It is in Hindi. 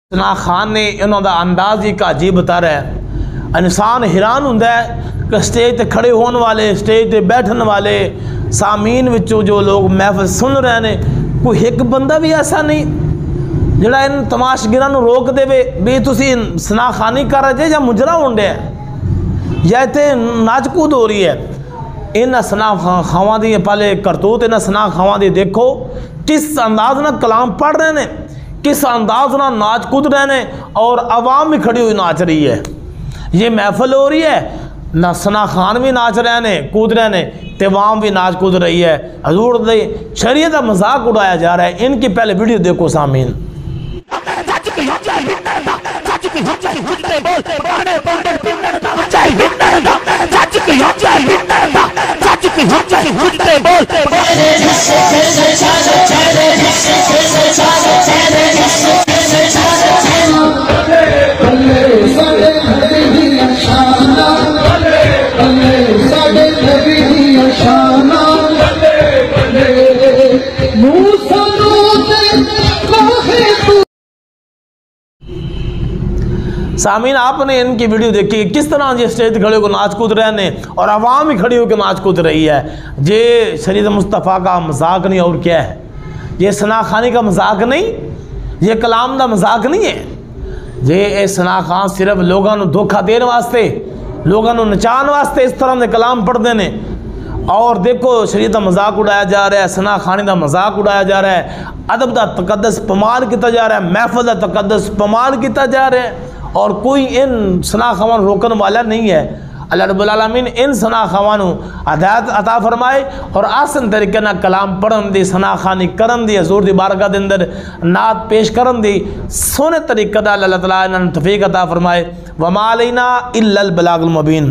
सना खान ने इन्होंने अंदाज ही का अजीब बता रहा है। इंसान हैरान होता है कि स्टेज पर खड़े होने वाले, स्टेज पर बैठने वाले, सामीन विचों जो लोग महफिल सुन रहे हैं, कोई एक बंदा भी ऐसा नहीं जिहड़ा इन तमाशगिरां नूं रोक देवे भी तुसीं सना खानी कर रहे जे या मुजरा होंडे या इत्थे नाच कूद हो रही है। इन सना खावां दी पहले करतूत, इन सना खावां दी देखो किस अंदाज नाल कलाम पढ़ रहे हैं, किस अंदाज नाल नाच कूद रहे हैं और आवाम भी खड़ी हुई नाच रही है। ये महफिल हो रही है, ना सना खान भी नाच रहे हैं, कूद रहे हैं, तो आवाम भी नाच कूद रही है। हजूर दे शरीयत का मजाक उड़ाया जा रहा है। इनकी पहले वीडियो देखो सामीन। सामीन आपने इनकी वीडियो देखी किस तरह ये स्टेज खड़े होकर नाच कूद रहे हैं और आवाम ही खड़ी होकर नाच कूद रही है। ये शरीयत मुस्तफ़ा का मजाक नहीं और क्या है? ये सना खानी का मजाक नहीं, ये कलाम का मजाक नहीं है। ये सना खान सिर्फ लोगों को धोखा देने वास्ते, लोगों को नचाने वास्ते इस तरह के कलाम पढ़ते हैं। और देखो शरीयत का मजाक उड़ाया जा रहा है, सना खानी का मजाक उड़ाया जा रहा है, अदब का तकद्दस पमाल किया जा रहा है, महफिल का तकद्दस पमाल किया जा रहा है और कोई इन सना खावान रोकने वाला नहीं है। अल्लाह रब्बुल आलमीन इन सना खावानों हिदायत अता फरमाए और आसन तरीके ना कलाम पढ़न दी, सना खानी करन दी, हजूर दी बारगाह दे अंदर नात पेश करन दी सोने तरीके दा अल्लाह ताला इन्हां नूं तौफीक अता फरमाए। वमा अलैना इल्लल बलागुल मुबीन।